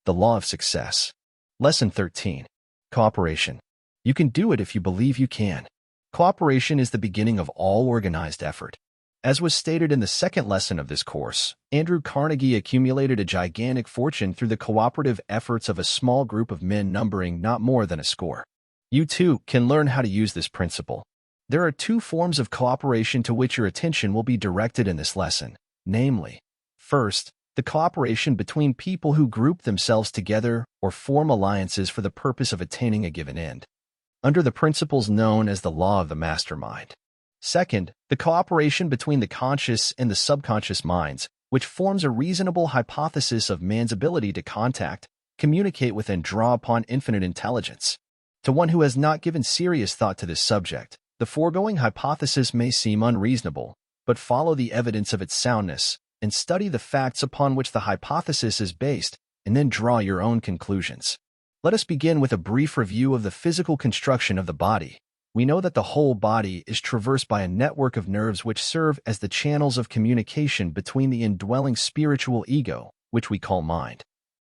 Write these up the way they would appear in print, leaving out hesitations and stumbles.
The Law of Success. Lesson 13. Cooperation. You can do it if you believe you can. Cooperation is the beginning of all organized effort. As was stated in the second lesson of this course, Andrew Carnegie accumulated a gigantic fortune through the cooperative efforts of a small group of men numbering not more than a score. You too can learn how to use this principle. There are two forms of cooperation to which your attention will be directed in this lesson, namely, first, the cooperation between people who group themselves together or form alliances for the purpose of attaining a given end, under the principles known as the law of the mastermind. Second, the cooperation between the conscious and the subconscious minds, which forms a reasonable hypothesis of man's ability to contact, communicate with, and draw upon infinite intelligence. To one who has not given serious thought to this subject, the foregoing hypothesis may seem unreasonable, but follow the evidence of its soundness, and study the facts upon which the hypothesis is based, and then draw your own conclusions. Let us begin with a brief review of the physical construction of the body. We know that the whole body is traversed by a network of nerves which serve as the channels of communication between the indwelling spiritual ego, which we call mind,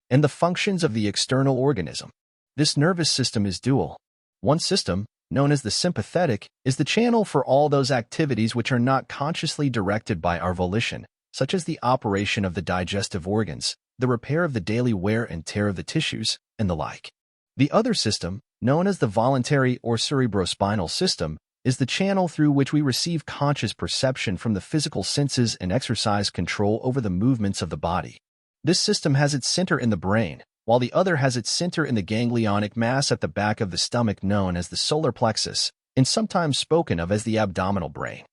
and the functions of the external organism. This nervous system is dual. One system, known as the sympathetic, is the channel for all those activities which are not consciously directed by our volition, such as the operation of the digestive organs, the repair of the daily wear and tear of the tissues, and the like. The other system, known as the voluntary or cerebrospinal system, is the channel through which we receive conscious perception from the physical senses and exercise control over the movements of the body. This system has its center in the brain, while the other has its center in the ganglionic mass at the back of the stomach known as the solar plexus, and sometimes spoken of as the abdominal brain.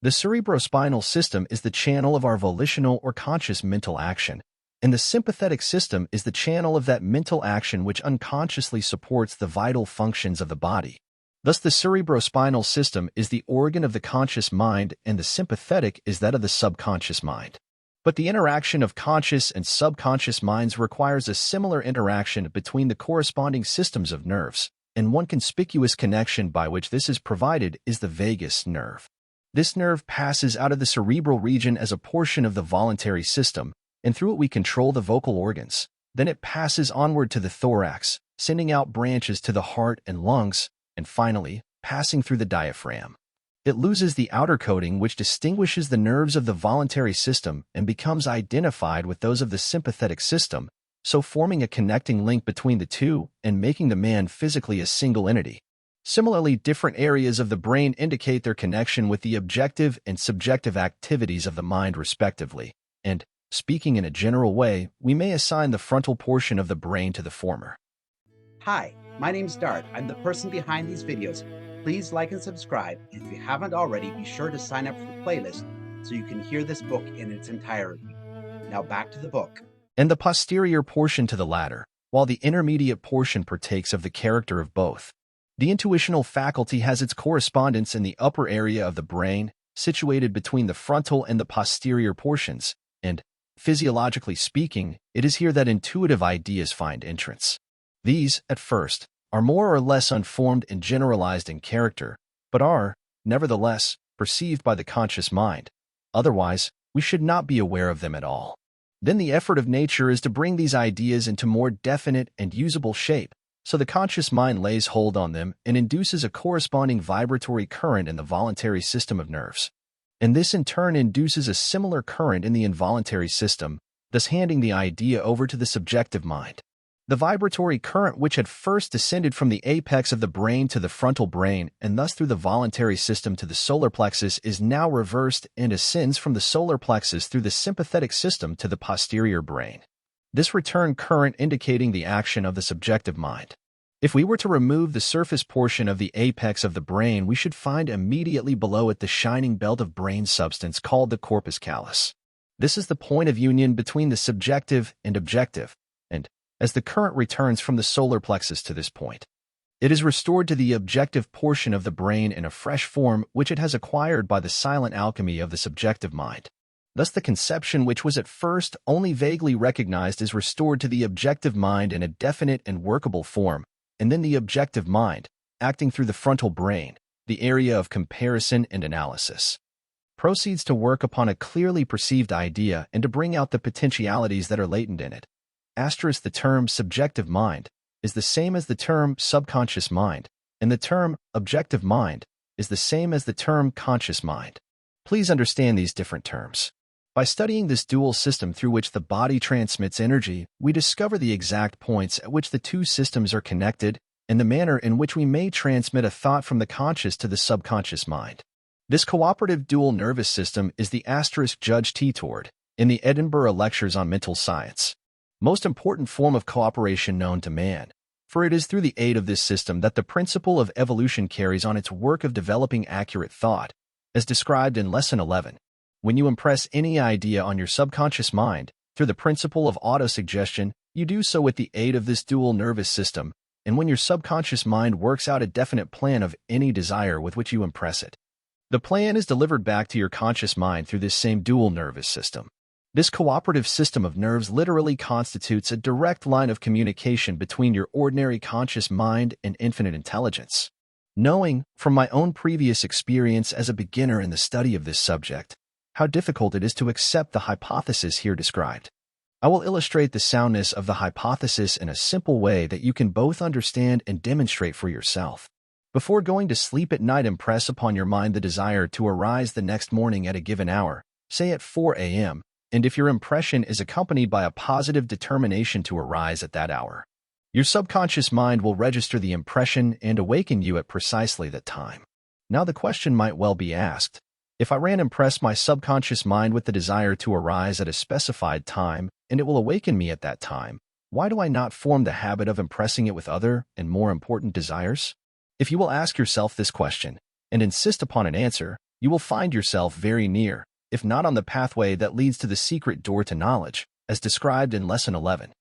The cerebrospinal system is the channel of our volitional or conscious mental action, and the sympathetic system is the channel of that mental action which unconsciously supports the vital functions of the body. Thus, the cerebrospinal system is the organ of the conscious mind, and the sympathetic is that of the subconscious mind. But the interaction of conscious and subconscious minds requires a similar interaction between the corresponding systems of nerves, and one conspicuous connection by which this is provided is the vagus nerve. This nerve passes out of the cerebral region as a portion of the voluntary system, and through it we control the vocal organs. Then it passes onward to the thorax, sending out branches to the heart and lungs, and finally, passing through the diaphragm. It loses the outer coating which distinguishes the nerves of the voluntary system and becomes identified with those of the sympathetic system, so forming a connecting link between the two and making the man physically a single entity. Similarly, different areas of the brain indicate their connection with the objective and subjective activities of the mind respectively, and, speaking in a general way, we may assign the frontal portion of the brain to the former. Hi, my name's Dart. I'm the person behind these videos. Please like and subscribe, and if you haven't already, be sure to sign up for the playlist so you can hear this book in its entirety. Now back to the book. And the posterior portion to the latter, while the intermediate portion partakes of the character of both. The intuitional faculty has its correspondence in the upper area of the brain, situated between the frontal and the posterior portions, and, physiologically speaking, it is here that intuitive ideas find entrance. These, at first, are more or less unformed and generalized in character, but are, nevertheless, perceived by the conscious mind. Otherwise, we should not be aware of them at all. Then the effort of nature is to bring these ideas into more definite and usable shape, so the conscious mind lays hold on them and induces a corresponding vibratory current in the voluntary system of nerves. And this in turn induces a similar current in the involuntary system, thus handing the idea over to the subjective mind. The vibratory current which had first descended from the apex of the brain to the frontal brain and thus through the voluntary system to the solar plexus is now reversed and ascends from the solar plexus through the sympathetic system to the posterior brain. This return current indicating the action of the subjective mind. If we were to remove the surface portion of the apex of the brain, we should find immediately below it the shining belt of brain substance called the corpus callus. This is the point of union between the subjective and objective, and, as the current returns from the solar plexus to this point, it is restored to the objective portion of the brain in a fresh form which it has acquired by the silent alchemy of the subjective mind. Thus the conception which was at first only vaguely recognized is restored to the objective mind in a definite and workable form, and then the objective mind, acting through the frontal brain, the area of comparison and analysis, proceeds to work upon a clearly perceived idea and to bring out the potentialities that are latent in it. Asterisk the term subjective mind is the same as the term subconscious mind, and the term objective mind is the same as the term conscious mind. Please understand these different terms. By studying this dual system through which the body transmits energy, we discover the exact points at which the two systems are connected and the manner in which we may transmit a thought from the conscious to the subconscious mind. This cooperative dual nervous system is the asterisk Judge T. Tord in the Edinburgh Lectures on Mental Science. Most important form of cooperation known to man, for it is through the aid of this system that the principle of evolution carries on its work of developing accurate thought, as described in Lesson 11. When you impress any idea on your subconscious mind through the principle of autosuggestion, you do so with the aid of this dual nervous system, and when your subconscious mind works out a definite plan of any desire with which you impress it, the plan is delivered back to your conscious mind through this same dual nervous system. This cooperative system of nerves literally constitutes a direct line of communication between your ordinary conscious mind and infinite intelligence. Knowing, from my own previous experience as a beginner in the study of this subject, how difficult it is to accept the hypothesis here described, I will illustrate the soundness of the hypothesis in a simple way that you can both understand and demonstrate for yourself. Before going to sleep at night, impress upon your mind the desire to arise the next morning at a given hour, say at 4 a.m., and if your impression is accompanied by a positive determination to arise at that hour, your subconscious mind will register the impression and awaken you at precisely that time. Now the question might well be asked, if I impress my subconscious mind with the desire to arise at a specified time, and it will awaken me at that time, why do I not form the habit of impressing it with other and more important desires? If you will ask yourself this question, and insist upon an answer, you will find yourself very near, if not on the pathway that leads to the secret door to knowledge, as described in Lesson 11.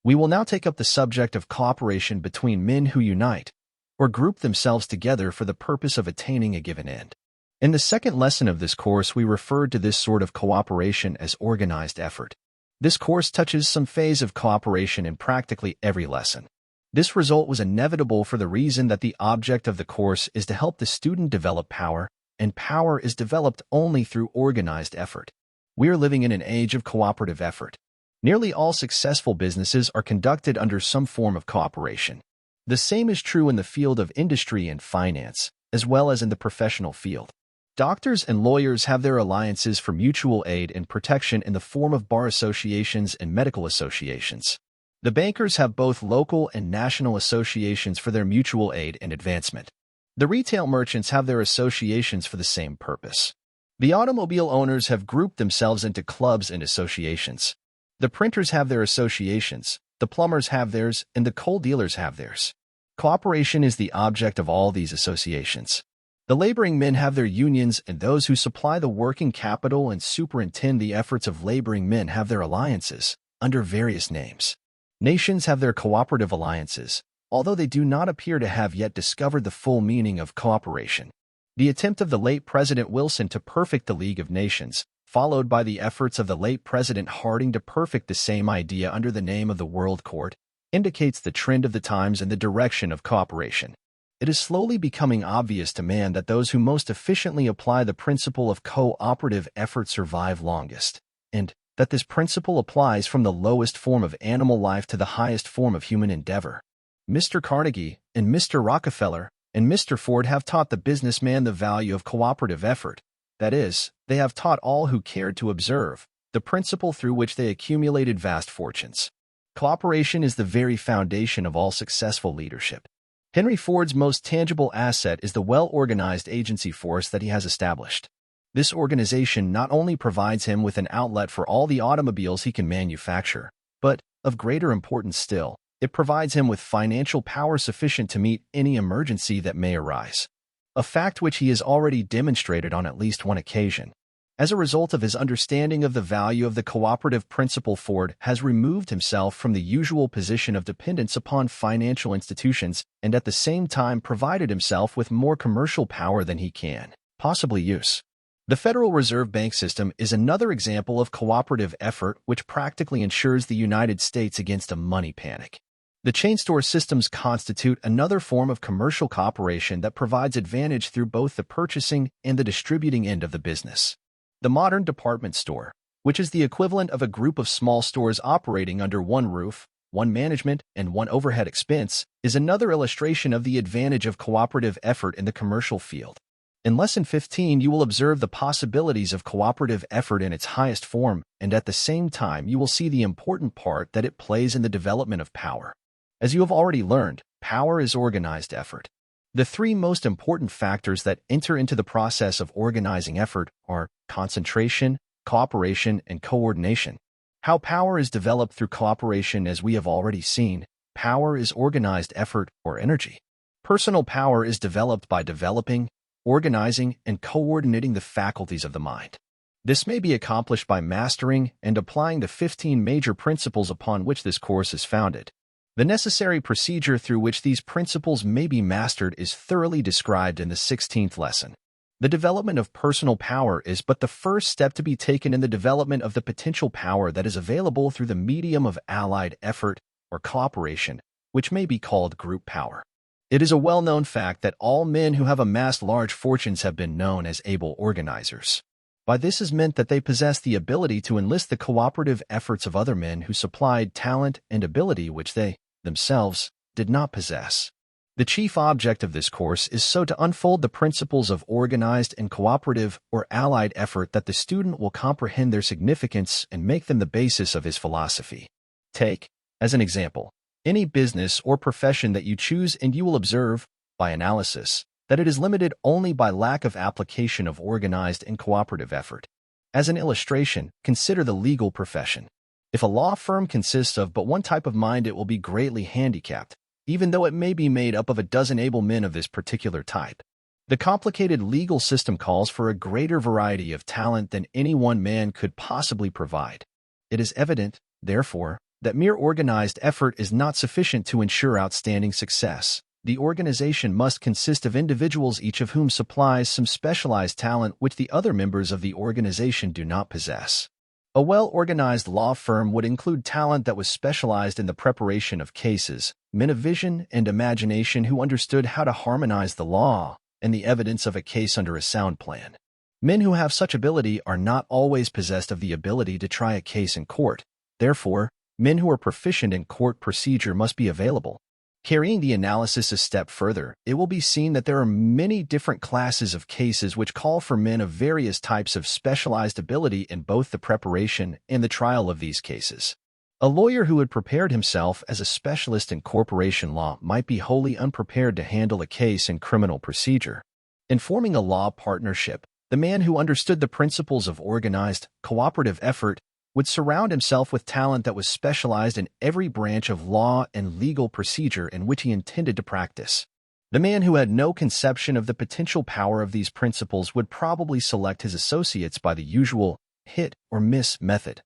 We will now take up the subject of cooperation between men who unite, or group themselves together for the purpose of attaining a given end. In the second lesson of this course, we referred to this sort of cooperation as organized effort. This course touches some phase of cooperation in practically every lesson. This result was inevitable for the reason that the object of the course is to help the student develop power, and power is developed only through organized effort. We are living in an age of cooperative effort. Nearly all successful businesses are conducted under some form of cooperation. The same is true in the field of industry and finance, as well as in the professional field. Doctors and lawyers have their alliances for mutual aid and protection in the form of bar associations and medical associations. The bankers have both local and national associations for their mutual aid and advancement. The retail merchants have their associations for the same purpose. The automobile owners have grouped themselves into clubs and associations. The printers have their associations, the plumbers have theirs, and the coal dealers have theirs. Cooperation is the object of all these associations. The laboring men have their unions, and those who supply the working capital and superintend the efforts of laboring men have their alliances, under various names. Nations have their cooperative alliances, although they do not appear to have yet discovered the full meaning of cooperation. The attempt of the late President Wilson to perfect the League of Nations, followed by the efforts of the late President Harding to perfect the same idea under the name of the World Court, indicates the trend of the times and the direction of cooperation. It is slowly becoming obvious to man that those who most efficiently apply the principle of cooperative effort survive longest, and that this principle applies from the lowest form of animal life to the highest form of human endeavor. Mr. Carnegie and Mr. Rockefeller and Mr. Ford have taught the businessman the value of cooperative effort. That is, they have taught all who cared to observe the principle through which they accumulated vast fortunes. Cooperation is the very foundation of all successful leadership. Henry Ford's most tangible asset is the well-organized agency force that he has established. This organization not only provides him with an outlet for all the automobiles he can manufacture, but, of greater importance still, it provides him with financial power sufficient to meet any emergency that may arise, a fact which he has already demonstrated on at least one occasion. As a result of his understanding of the value of the cooperative principle, Ford has removed himself from the usual position of dependence upon financial institutions and at the same time provided himself with more commercial power than he can possibly use. The Federal Reserve Bank system is another example of cooperative effort which practically ensures the United States against a money panic. The chain store systems constitute another form of commercial cooperation that provides advantage through both the purchasing and the distributing end of the business. The modern department store, which is the equivalent of a group of small stores operating under one roof, one management, and one overhead expense, is another illustration of the advantage of cooperative effort in the commercial field. In Lesson 15, you will observe the possibilities of cooperative effort in its highest form, and at the same time, you will see the important part that it plays in the development of power. As you have already learned, power is organized effort. The three most important factors that enter into the process of organizing effort are concentration, cooperation, and coordination. How power is developed through cooperation, as we have already seen, power is organized effort or energy. Personal power is developed by developing, organizing, and coordinating the faculties of the mind. This may be accomplished by mastering and applying the 15 major principles upon which this course is founded. The necessary procedure through which these principles may be mastered is thoroughly described in the 16th lesson. The development of personal power is but the first step to be taken in the development of the potential power that is available through the medium of allied effort or cooperation, which may be called group power. It is a well-known fact that all men who have amassed large fortunes have been known as able organizers. By this is meant that they possess the ability to enlist the cooperative efforts of other men who supplied talent and ability which they, themselves, did not possess. The chief object of this course is so to unfold the principles of organized and cooperative or allied effort that the student will comprehend their significance and make them the basis of his philosophy. Take, as an example, any business or profession that you choose, and you will observe, by analysis, that it is limited only by lack of application of organized and cooperative effort. As an illustration, consider the legal profession. If a law firm consists of but one type of mind, it will be greatly handicapped, even though it may be made up of a dozen able men of this particular type. The complicated legal system calls for a greater variety of talent than any one man could possibly provide. It is evident, therefore, that mere organized effort is not sufficient to ensure outstanding success. The organization must consist of individuals, each of whom supplies some specialized talent which the other members of the organization do not possess. A well-organized law firm would include talent that was specialized in the preparation of cases, men of vision and imagination who understood how to harmonize the law and the evidence of a case under a sound plan. Men who have such ability are not always possessed of the ability to try a case in court. Therefore, men who are proficient in court procedure must be available. Carrying the analysis a step further, it will be seen that there are many different classes of cases which call for men of various types of specialized ability in both the preparation and the trial of these cases. A lawyer who had prepared himself as a specialist in corporation law might be wholly unprepared to handle a case in criminal procedure. In forming a law partnership, the man who understood the principles of organized, cooperative effort would surround himself with talent that was specialized in every branch of law and legal procedure in which he intended to practice. The man who had no conception of the potential power of these principles would probably select his associates by the usual hit or miss method,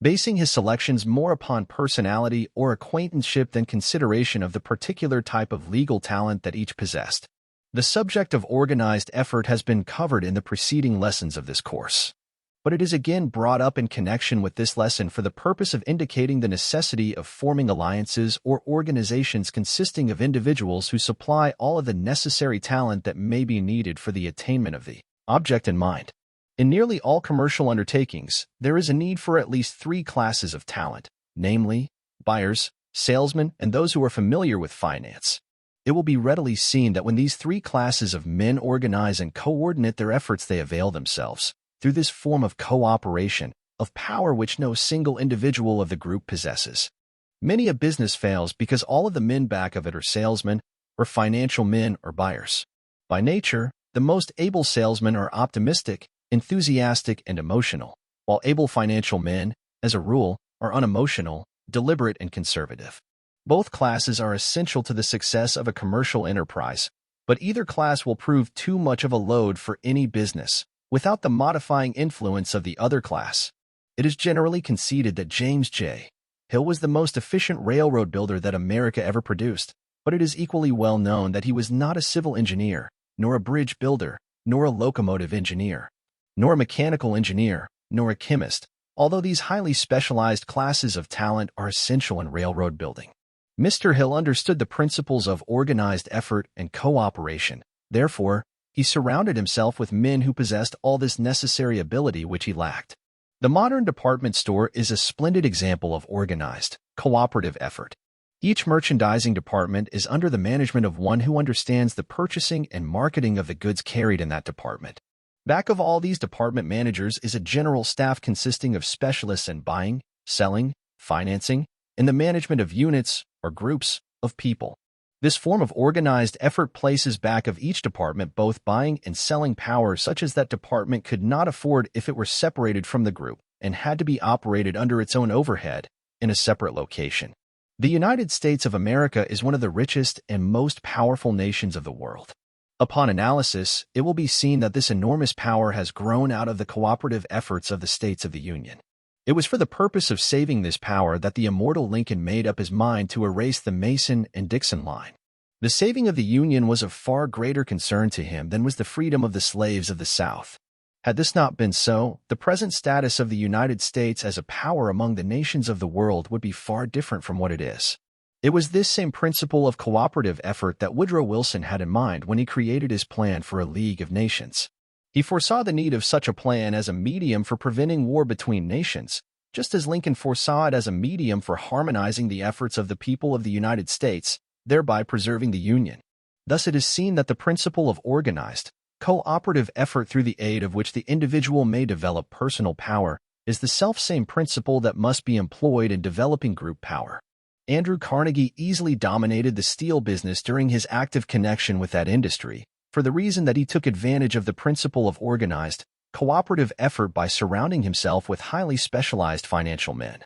basing his selections more upon personality or acquaintanceship than consideration of the particular type of legal talent that each possessed. The subject of organized effort has been covered in the preceding lessons of this course, but it is again brought up in connection with this lesson for the purpose of indicating the necessity of forming alliances or organizations consisting of individuals who supply all of the necessary talent that may be needed for the attainment of the object in mind. In nearly all commercial undertakings, there is a need for at least three classes of talent, namely, buyers, salesmen, and those who are familiar with finance. It will be readily seen that when these three classes of men organize and coordinate their efforts, they avail themselves, through this form of cooperation, of power which no single individual of the group possesses. Many a business fails because all of the men back of it are salesmen, or financial men, or buyers. By nature, the most able salesmen are optimistic, enthusiastic, and emotional, while able financial men, as a rule, are unemotional, deliberate, and conservative. Both classes are essential to the success of a commercial enterprise, but either class will prove too much of a load for any business, without the modifying influence of the other class. It is generally conceded that James J. Hill was the most efficient railroad builder that America ever produced, but it is equally well known that he was not a civil engineer, nor a bridge builder, nor a locomotive engineer, nor a mechanical engineer, nor a chemist, although these highly specialized classes of talent are essential in railroad building. Mr. Hill understood the principles of organized effort and cooperation. Therefore, he surrounded himself with men who possessed all this necessary ability which he lacked. The modern department store is a splendid example of organized, cooperative effort. Each merchandising department is under the management of one who understands the purchasing and marketing of the goods carried in that department. Back of all these department managers is a general staff consisting of specialists in buying, selling, financing, and the management of units or groups of people. This form of organized effort places back of each department both buying and selling power such as that department could not afford if it were separated from the group and had to be operated under its own overhead in a separate location. The United States of America is one of the richest and most powerful nations of the world. Upon analysis, it will be seen that this enormous power has grown out of the cooperative efforts of the states of the Union. It was for the purpose of saving this power that the immortal Lincoln made up his mind to erase the Mason and Dixon line. The saving of the Union was of far greater concern to him than was the freedom of the slaves of the South. Had this not been so, the present status of the United States as a power among the nations of the world would be far different from what it is. It was this same principle of cooperative effort that Woodrow Wilson had in mind when he created his plan for a League of Nations. He foresaw the need of such a plan as a medium for preventing war between nations, just as Lincoln foresaw it as a medium for harmonizing the efforts of the people of the United States, thereby preserving the Union. Thus it is seen that the principle of organized, cooperative effort through the aid of which the individual may develop personal power is the selfsame principle that must be employed in developing group power. Andrew Carnegie easily dominated the steel business during his active connection with that industry, for the reason that he took advantage of the principle of organized, cooperative effort by surrounding himself with highly specialized financial men.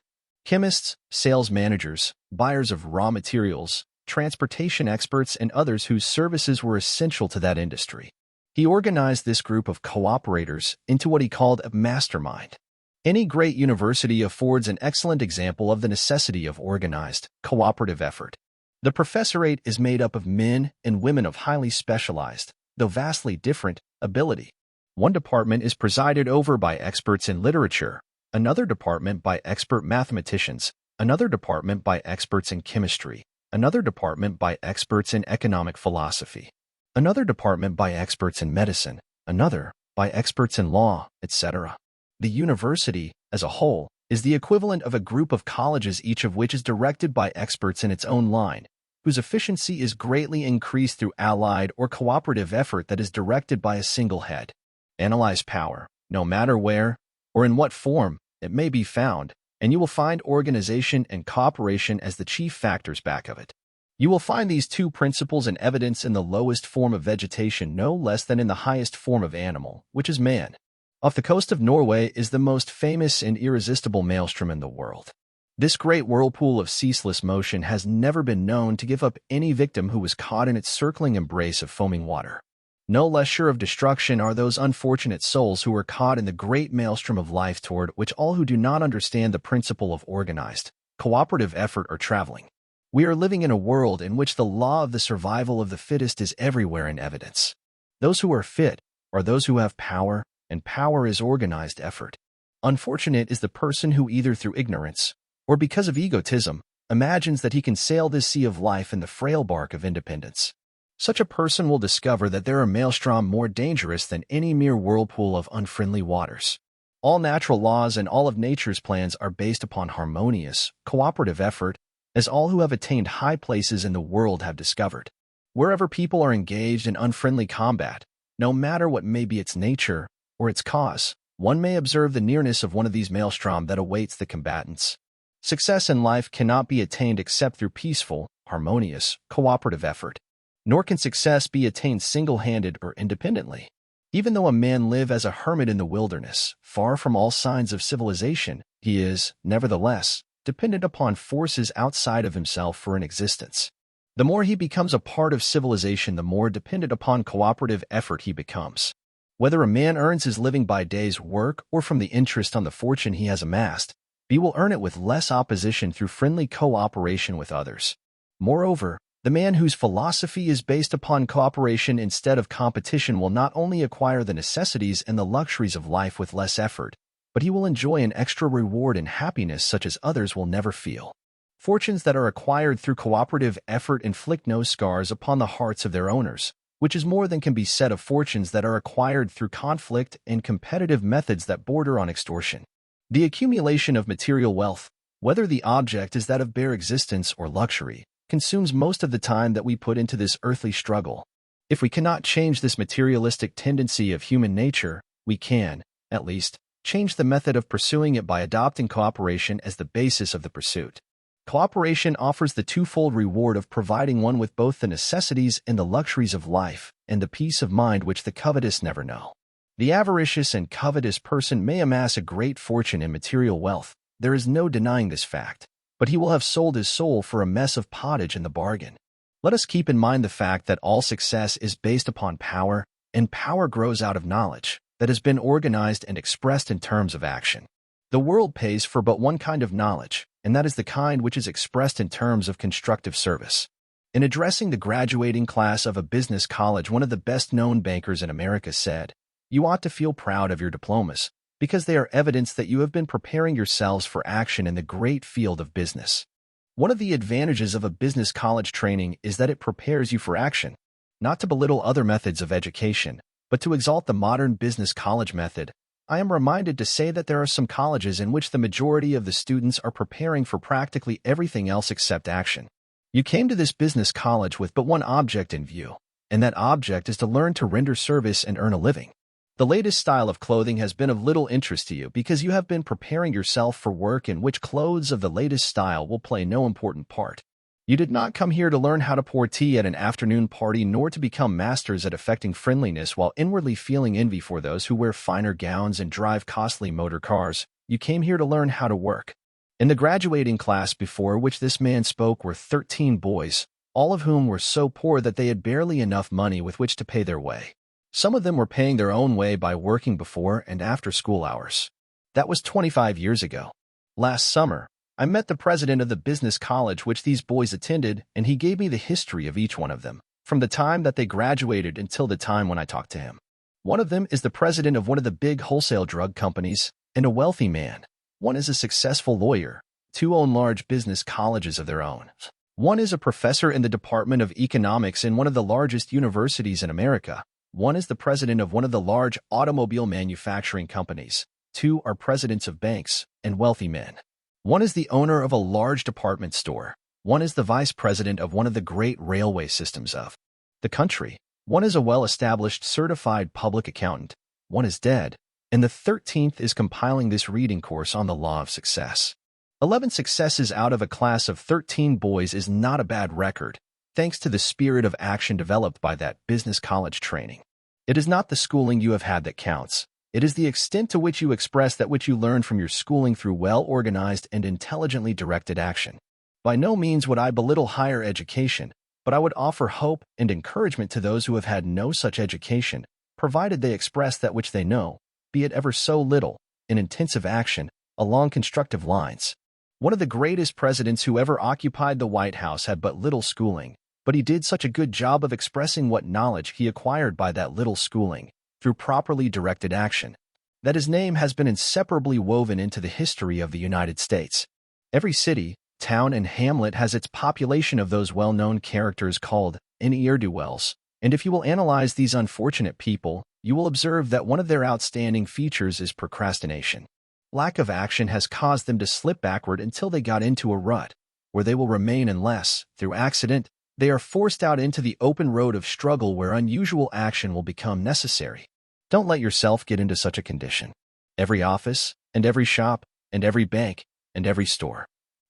Chemists, sales managers, buyers of raw materials, transportation experts, and others whose services were essential to that industry. He organized this group of cooperators into what he called a mastermind. Any great university affords an excellent example of the necessity of organized, cooperative effort. The professorate is made up of men and women of highly specialized, though vastly different, ability. One department is presided over by experts in literature, another department by expert mathematicians, another department by experts in chemistry, another department by experts in economic philosophy, another department by experts in medicine, another by experts in law, etc. The university, as a whole, is the equivalent of a group of colleges, each of which is directed by experts in its own line, whose efficiency is greatly increased through allied or cooperative effort that is directed by a single head. Analyze power, no matter where or in what form it may be found, and you will find organization and cooperation as the chief factors back of it. You will find these two principles in evidence in the lowest form of vegetation no less than in the highest form of animal, which is man. Off the coast of Norway is the most famous and irresistible maelstrom in the world. This great whirlpool of ceaseless motion has never been known to give up any victim who was caught in its circling embrace of foaming water. No less sure of destruction are those unfortunate souls who are caught in the great maelstrom of life toward which all who do not understand the principle of organized, cooperative effort are traveling. We are living in a world in which the law of the survival of the fittest is everywhere in evidence. Those who are fit are those who have power, and power is organized effort. Unfortunate is the person who either through ignorance or because of egotism imagines that he can sail this sea of life in the frail bark of independence. Such a person will discover that there are maelstrom more dangerous than any mere whirlpool of unfriendly waters. All natural laws and all of nature's plans are based upon harmonious, cooperative effort, as all who have attained high places in the world have discovered. Wherever people are engaged in unfriendly combat, no matter what may be its nature or its cause, one may observe the nearness of one of these maelstrom that awaits the combatants. Success in life cannot be attained except through peaceful, harmonious, cooperative effort. Nor can success be attained single-handed or independently. Even though a man live as a hermit in the wilderness, far from all signs of civilization, he is, nevertheless, dependent upon forces outside of himself for an existence. The more he becomes a part of civilization, the more dependent upon cooperative effort he becomes. Whether a man earns his living by day's work or from the interest on the fortune he has amassed, he will earn it with less opposition through friendly cooperation with others. Moreover, the man whose philosophy is based upon cooperation instead of competition will not only acquire the necessities and the luxuries of life with less effort, but he will enjoy an extra reward and happiness such as others will never feel. Fortunes that are acquired through cooperative effort inflict no scars upon the hearts of their owners, which is more than can be said of fortunes that are acquired through conflict and competitive methods that border on extortion. The accumulation of material wealth, whether the object is that of bare existence or luxury, consumes most of the time that we put into this earthly struggle. If we cannot change this materialistic tendency of human nature, we can, at least, change the method of pursuing it by adopting cooperation as the basis of the pursuit. Cooperation offers the twofold reward of providing one with both the necessities and the luxuries of life, and the peace of mind which the covetous never know. The avaricious and covetous person may amass a great fortune in material wealth, there is no denying this fact, but he will have sold his soul for a mess of pottage in the bargain. Let us keep in mind the fact that all success is based upon power, and power grows out of knowledge that has been organized and expressed in terms of action. The world pays for but one kind of knowledge, and that is the kind which is expressed in terms of constructive service. In addressing the graduating class of a business college, one of the best-known bankers in America said, "You ought to feel proud of your diplomas, because they are evidence that you have been preparing yourselves for action in the great field of business." One of the advantages of a business college training is that it prepares you for action, not to belittle other methods of education, but to exalt the modern business college method. I am reminded to say that there are some colleges in which the majority of the students are preparing for practically everything else except action. You came to this business college with but one object in view, and that object is to learn to render service and earn a living. The latest style of clothing has been of little interest to you because you have been preparing yourself for work in which clothes of the latest style will play no important part. You did not come here to learn how to pour tea at an afternoon party, nor to become masters at affecting friendliness while inwardly feeling envy for those who wear finer gowns and drive costly motor cars. You came here to learn how to work. In the graduating class before which this man spoke were 13 boys, all of whom were so poor that they had barely enough money with which to pay their way. Some of them were paying their own way by working before and after school hours. That was 25 years ago. Last summer, I met the president of the business college which these boys attended, and he gave me the history of each one of them, from the time that they graduated until the time when I talked to him. One of them is the president of one of the big wholesale drug companies, and a wealthy man. One is a successful lawyer. Two own large business colleges of their own. One is a professor in the Department of Economics in one of the largest universities in America. One is the president of one of the large automobile manufacturing companies. Two are presidents of banks and wealthy men. One is the owner of a large department store. One is the vice president of one of the great railway systems of the country. One is a well-established certified public accountant. One is dead, and the 13th is compiling this reading course on the law of success. 11 successes out of a class of 13 boys is not a bad record, thanks to the spirit of action developed by that business college training. It is not the schooling you have had that counts. It is the extent to which you express that which you learned from your schooling through well-organized and intelligently directed action. By no means would I belittle higher education, but I would offer hope and encouragement to those who have had no such education, provided they express that which they know, be it ever so little, in intensive action, along constructive lines. One of the greatest presidents who ever occupied the White House had but little schooling, but he did such a good job of expressing what knowledge he acquired by that little schooling, through properly directed action, that his name has been inseparably woven into the history of the United States. Every city, town, and hamlet has its population of those well-known characters called ne'er-do-wells, and if you will analyze these unfortunate people, you will observe that one of their outstanding features is procrastination. Lack of action has caused them to slip backward until they got into a rut, where they will remain unless, through accident, they are forced out into the open road of struggle where unusual action will become necessary. Don't let yourself get into such a condition. Every office, and every shop, and every bank, and every store,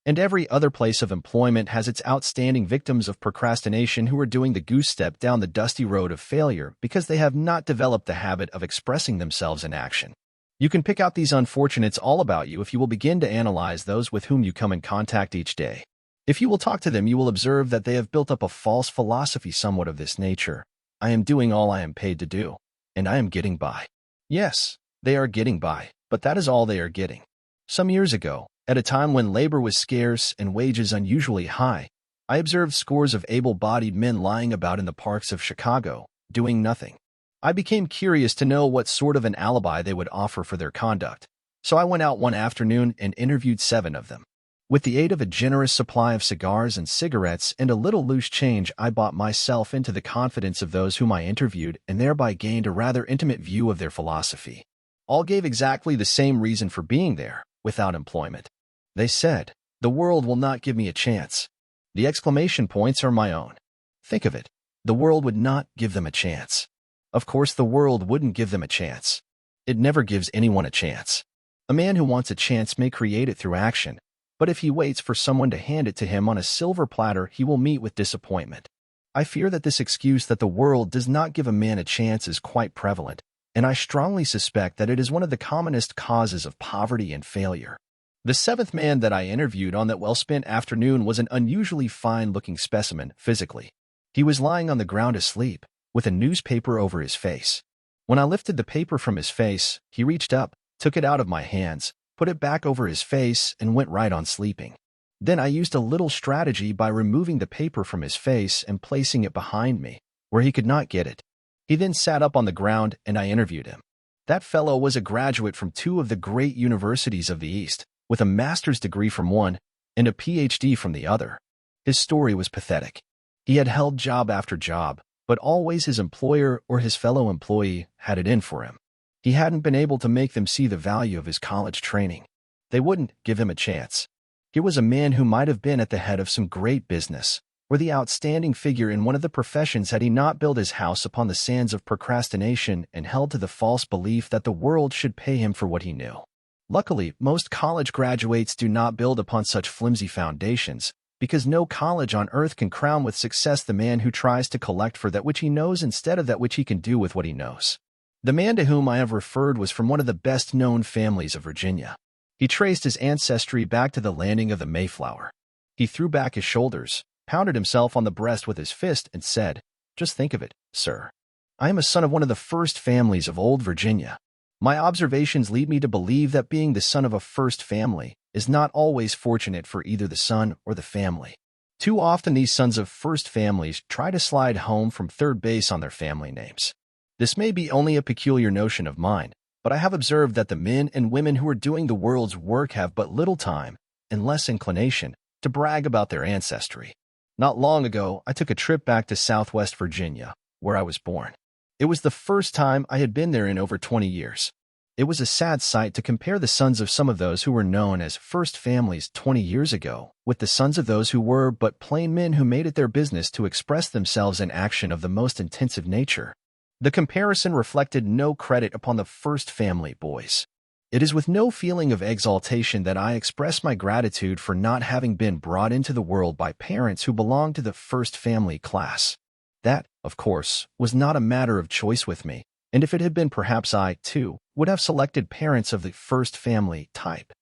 and every other place of employment has its outstanding victims of procrastination who are doing the goose step down the dusty road of failure because they have not developed the habit of expressing themselves in action. You can pick out these unfortunates all about you if you will begin to analyze those with whom you come in contact each day. If you will talk to them, you will observe that they have built up a false philosophy somewhat of this nature. I am doing all I am paid to do, and I am getting by. Yes, they are getting by, but that is all they are getting. Some years ago, at a time when labor was scarce and wages unusually high, I observed scores of able-bodied men lying about in the parks of Chicago, doing nothing. I became curious to know what sort of an alibi they would offer for their conduct, so I went out one afternoon and interviewed 7 of them. With the aid of a generous supply of cigars and cigarettes and a little loose change, I bought myself into the confidence of those whom I interviewed and thereby gained a rather intimate view of their philosophy. All gave exactly the same reason for being there, without employment. They said, "The world will not give me a chance." The exclamation points are my own. Think of it. The world would not give them a chance. Of course, the world wouldn't give them a chance. It never gives anyone a chance. A man who wants a chance may create it through action, but if he waits for someone to hand it to him on a silver platter, he will meet with disappointment. I fear that this excuse that the world does not give a man a chance is quite prevalent, and I strongly suspect that it is one of the commonest causes of poverty and failure. The seventh man that I interviewed on that well-spent afternoon was an unusually fine-looking specimen physically. He was lying on the ground asleep, with a newspaper over his face. When I lifted the paper from his face, he reached up, took it out of my hands, put it back over his face, and went right on sleeping. Then I used a little strategy by removing the paper from his face and placing it behind me, where he could not get it. He then sat up on the ground and I interviewed him. That fellow was a graduate from two of the great universities of the East, with a master's degree from one and a PhD from the other. His story was pathetic. He had held job after job, but always his employer or his fellow employee had it in for him. He hadn't been able to make them see the value of his college training. They wouldn't give him a chance. Here was a man who might have been at the head of some great business, or the outstanding figure in one of the professions had he not built his house upon the sands of procrastination and held to the false belief that the world should pay him for what he knew. Luckily, most college graduates do not build upon such flimsy foundations, because no college on earth can crown with success the man who tries to collect for that which he knows instead of that which he can do with what he knows. The man to whom I have referred was from one of the best-known families of Virginia. He traced his ancestry back to the landing of the Mayflower. He threw back his shoulders, pounded himself on the breast with his fist, and said, "Just think of it, sir. I am a son of one of the first families of old Virginia. My observations lead me to believe that being the son of a first family is not always fortunate for either the son or the family. Too often these sons of first families try to slide home from third base on their family names. This may be only a peculiar notion of mine, but I have observed that the men and women who are doing the world's work have but little time and less inclination to brag about their ancestry. Not long ago, I took a trip back to Southwest Virginia, where I was born. It was the first time I had been there in over 20 years. It was a sad sight to compare the sons of some of those who were known as first families 20 years ago with the sons of those who were but plain men who made it their business to express themselves in action of the most intensive nature. The comparison reflected no credit upon the first family boys. It is with no feeling of exaltation that I express my gratitude for not having been brought into the world by parents who belonged to the first family class. That, of course, was not a matter of choice with me, and if it had been, perhaps I, too, would have selected parents of the first family type.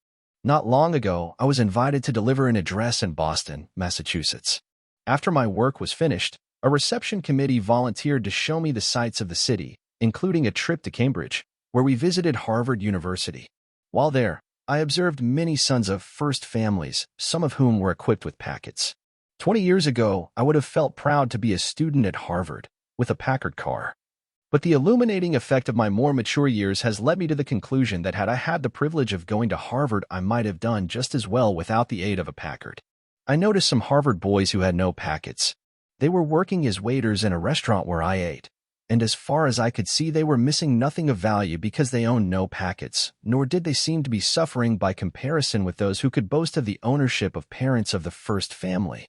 Not long ago, I was invited to deliver an address in Boston, Massachusetts. After my work was finished, a reception committee volunteered to show me the sights of the city, including a trip to Cambridge, where we visited Harvard University. While there, I observed many sons of first families, some of whom were equipped with packets. 20 years ago, I would have felt proud to be a student at Harvard, with a Packard car. But the illuminating effect of my more mature years has led me to the conclusion that had I had the privilege of going to Harvard, I might have done just as well without the aid of a Packard. I noticed some Harvard boys who had no packets. They were working as waiters in a restaurant where I ate, and as far as I could see, they were missing nothing of value because they owned no packets, nor did they seem to be suffering by comparison with those who could boast of the ownership of parents of the first family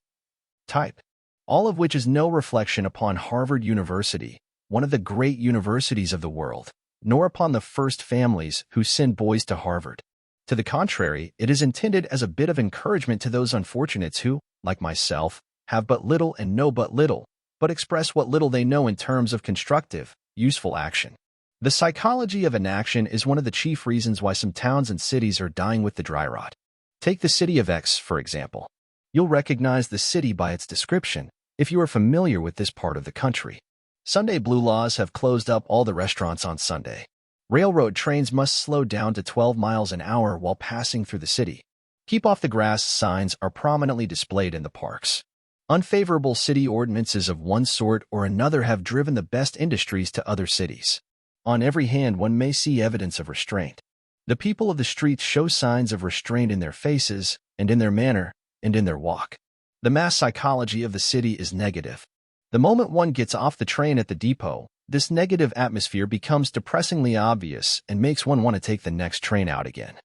type. All of which is no reflection upon Harvard University, one of the great universities of the world, nor upon the first families who send boys to Harvard. To the contrary, it is intended as a bit of encouragement to those unfortunates who, like myself, have but little and know but little, but express what little they know in terms of constructive, useful action. The psychology of inaction is one of the chief reasons why some towns and cities are dying with the dry rot. Take the city of X, for example. You'll recognize the city by its description if you are familiar with this part of the country. Sunday blue laws have closed up all the restaurants on Sunday. Railroad trains must slow down to 12 miles an hour while passing through the city. Keep off the grass signs are prominently displayed in the parks. Unfavorable city ordinances of one sort or another have driven the best industries to other cities. On every hand one may see evidence of restraint. The people of the streets show signs of restraint in their faces, and in their manner, and in their walk. The mass psychology of the city is negative. The moment one gets off the train at the depot, this negative atmosphere becomes depressingly obvious and makes one want to take the next train out again.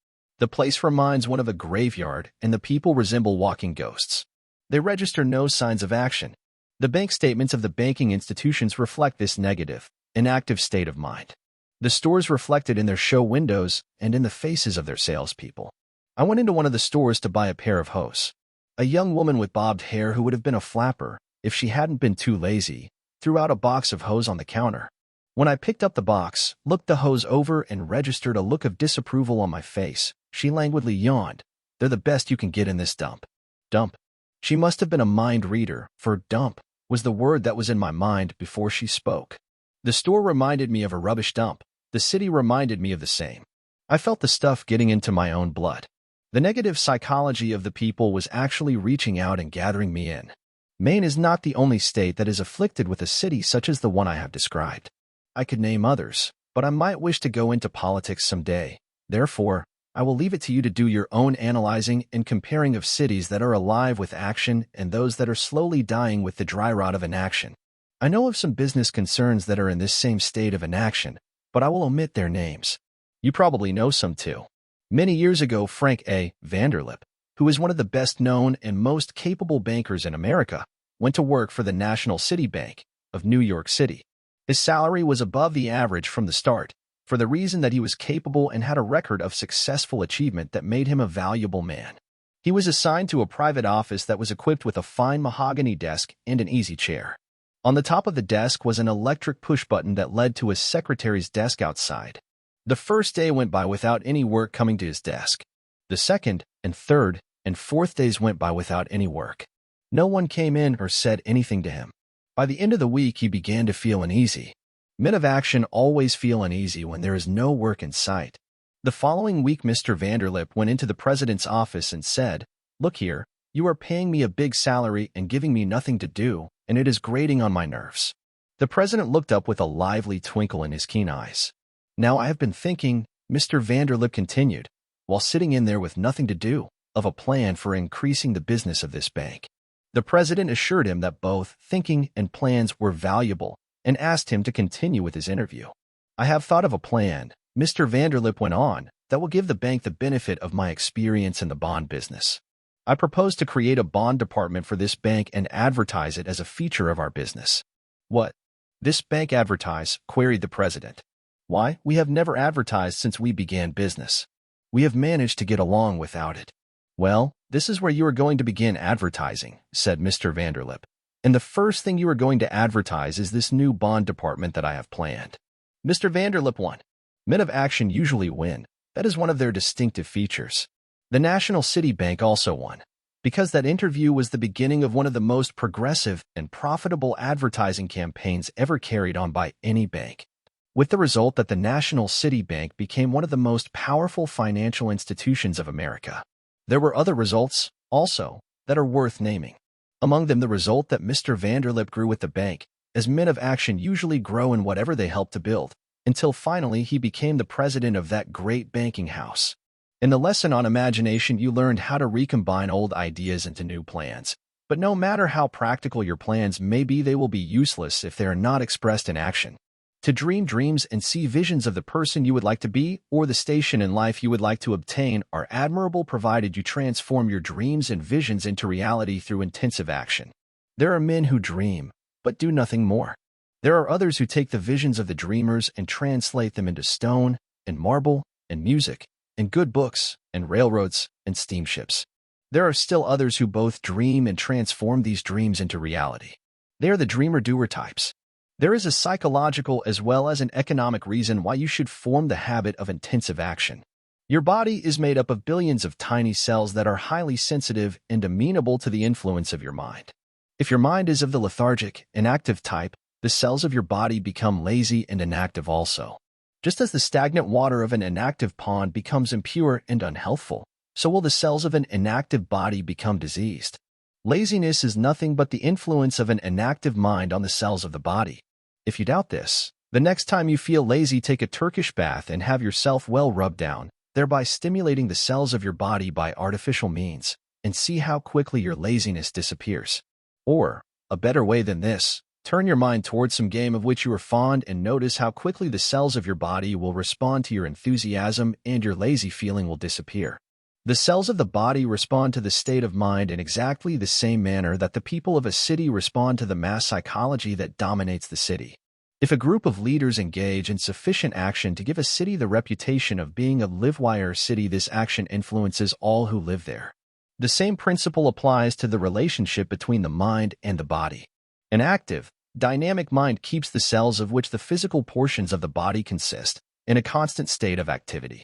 The place reminds one of a graveyard, and the people resemble walking ghosts. They register no signs of action. The bank statements of the banking institutions reflect this negative, inactive state of mind. The stores reflected in their show windows and in the faces of their salespeople. I went into one of the stores to buy a pair of hose. A young woman with bobbed hair who would have been a flapper, if she hadn't been too lazy, threw out a box of hose on the counter. When I picked up the box, looked the hose over, and registered a look of disapproval on my face, she languidly yawned. "They're the best you can get in this dump." Dump. She must have been a mind reader, for dump was the word that was in my mind before she spoke. The store reminded me of a rubbish dump. The city reminded me of the same. I felt the stuff getting into my own blood. The negative psychology of the people was actually reaching out and gathering me in. Maine is not the only state that is afflicted with a city such as the one I have described. I could name others, but I might wish to go into politics someday. Therefore, I will leave it to you to do your own analyzing and comparing of cities that are alive with action and those that are slowly dying with the dry rot of inaction. I know of some business concerns that are in this same state of inaction, but I will omit their names. You probably know some too. Many years ago, Frank A. Vanderlip, who is one of the best-known and most capable bankers in America, went to work for the National City Bank of New York City. His salary was above the average from the start, for the reason that he was capable and had a record of successful achievement that made him a valuable man. He was assigned to a private office that was equipped with a fine mahogany desk and an easy chair. On the top of the desk was an electric push-button that led to his secretary's desk outside. The first day went by without any work coming to his desk. The second and third and fourth days went by without any work. No one came in or said anything to him. By the end of the week, he began to feel uneasy. Men of action always feel uneasy when there is no work in sight. The following week, Mr. Vanderlip went into the president's office and said, "Look here, you are paying me a big salary and giving me nothing to do, and it is grating on my nerves." The president looked up with a lively twinkle in his keen eyes. "Now I have been thinking," Mr. Vanderlip continued, while sitting in there with nothing to do, "of a plan for increasing the business of this bank." The president assured him that both thinking and plans were valuable and asked him to continue with his interview. "I have thought of a plan," Mr. Vanderlip went on, "that will give the bank the benefit of my experience in the bond business. I propose to create a bond department for this bank and advertise it as a feature of our business." "What? This bank advertise?" queried the president. "Why, we have never advertised since we began business. We have managed to get along without it." "Well, this is where you are going to begin advertising," said Mr. Vanderlip. "And the first thing you are going to advertise is this new bond department that I have planned." Mr. Vanderlip won. Men of action usually win. That is one of their distinctive features. The National City Bank also won, because that interview was the beginning of one of the most progressive and profitable advertising campaigns ever carried on by any bank, with the result that the National City Bank became one of the most powerful financial institutions of America. There were other results, also, that are worth naming. Among them, the result that Mr. Vanderlip grew with the bank, as men of action usually grow in whatever they help to build, until finally he became the president of that great banking house. In the lesson on imagination, you learned how to recombine old ideas into new plans. But no matter how practical your plans may be, they will be useless if they are not expressed in action. To dream dreams and see visions of the person you would like to be or the station in life you would like to obtain are admirable, provided you transform your dreams and visions into reality through intensive action. There are men who dream, but do nothing more. There are others who take the visions of the dreamers and translate them into stone and marble and music and good books and railroads and steamships. There are still others who both dream and transform these dreams into reality. They are the dreamer-doer types. There is a psychological as well as an economic reason why you should form the habit of intensive action. Your body is made up of billions of tiny cells that are highly sensitive and amenable to the influence of your mind. If your mind is of the lethargic, inactive type, the cells of your body become lazy and inactive also. Just as the stagnant water of an inactive pond becomes impure and unhealthful, so will the cells of an inactive body become diseased. Laziness is nothing but the influence of an inactive mind on the cells of the body. If you doubt this, the next time you feel lazy, take a Turkish bath and have yourself well rubbed down, thereby stimulating the cells of your body by artificial means, and see how quickly your laziness disappears. Or, a better way than this, Turn your mind towards some game of which you are fond and notice how quickly the cells of your body will respond to your enthusiasm and your lazy feeling will disappear. The cells of the body respond to the state of mind in exactly the same manner that the people of a city respond to the mass psychology that dominates the city. If a group of leaders engage in sufficient action to give a city the reputation of being a livewire city, this action influences all who live there. The same principle applies to the relationship between the mind and the body. An active, dynamic mind keeps the cells of which the physical portions of the body consist in a constant state of activity.